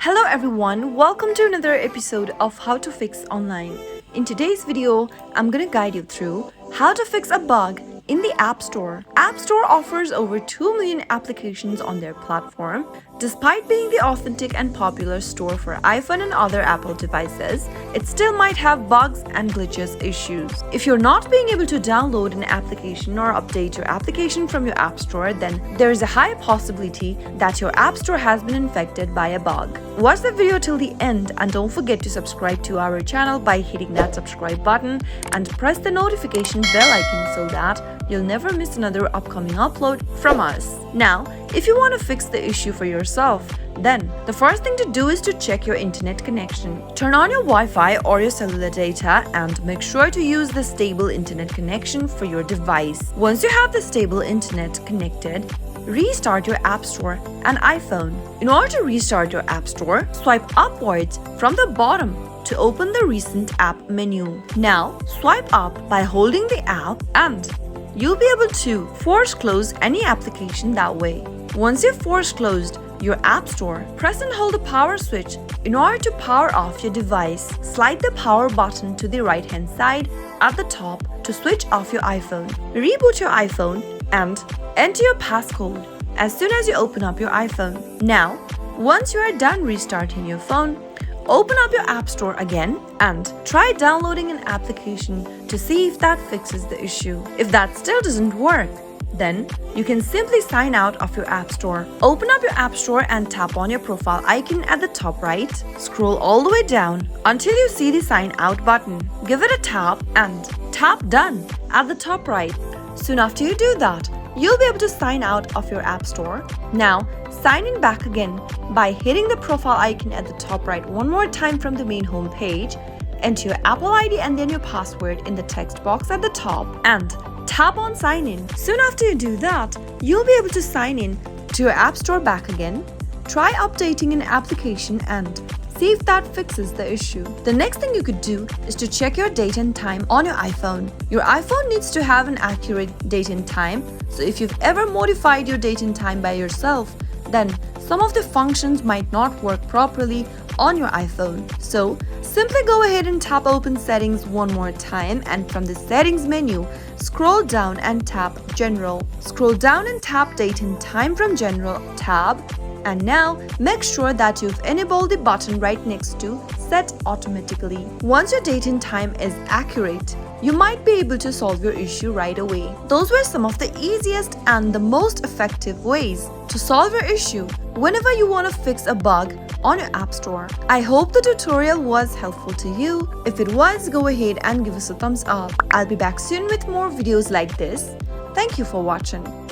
Hello everyone, welcome to another episode of How to Fix Online. In today's video, I'm gonna guide you through how to fix a bug in the App Store. App Store offers over 2 million applications on their platform. Despite being the authentic and popular store for iPhone and other Apple devices, it still might have bugs and glitches issues. If you're not being able to download an application or update your application from your App Store, then there is a high possibility that your App Store has been infected by a bug. Watch the video till the end and don't forget to subscribe to our channel by hitting that subscribe button and press the notification bell icon so that you'll never miss another upcoming upload from us. Now, if you want to fix the issue for yourself, then the first thing to do is to check your internet connection. Turn on your Wi-Fi or your cellular data and make sure to use the stable internet connection for your device. Once you have the stable internet connected, restart your App Store and iPhone. In order to restart your App Store, swipe upwards from the bottom to open the recent app menu. Now, swipe up by holding the app and you'll be able to force close any application that way. Once you've force closed your App Store, press and hold the power switch in order to power off your device. Slide the power button to the right hand side at the top to switch off your iPhone. Reboot your iPhone and enter your passcode as soon as you open up your iPhone. Now, once you are done restarting your phone, open up your App Store again and try downloading an application to see if that fixes the issue. If that still doesn't work, then you can simply sign out of your App Store. Open up your App Store and tap on your profile icon at the top right. Scroll all the way down until you see the sign out button. Give it a tap and tap done at the top right. Soon after you do that, you'll be able to sign out of your App Store. Now, sign in back again by hitting the profile icon at the top right one more time from the main home page. Enter your Apple ID and then your password in the text box at the top and tap on sign in. Soon after you do that, you'll be able to sign in to your App Store back again. Try updating an application and see if that fixes the issue. The next thing you could do is to check your date and time on your iPhone. Your iPhone needs to have an accurate date and time, so if you've ever modified your date and time by yourself, then some of the functions might not work properly on your iPhone. So simply go ahead and tap open settings one more time and from the settings menu, scroll down and tap general. Scroll down and tap date and time from general tab. And now, make sure that you've enabled the button right next to Set Automatically. Once your date and time is accurate, you might be able to solve your issue right away. Those were some of the easiest and the most effective ways to solve your issue whenever you want to fix a bug on your App Store. I hope the tutorial was helpful to you. If it was, go ahead and give us a thumbs up. I'll be back soon with more videos like this. Thank you for watching.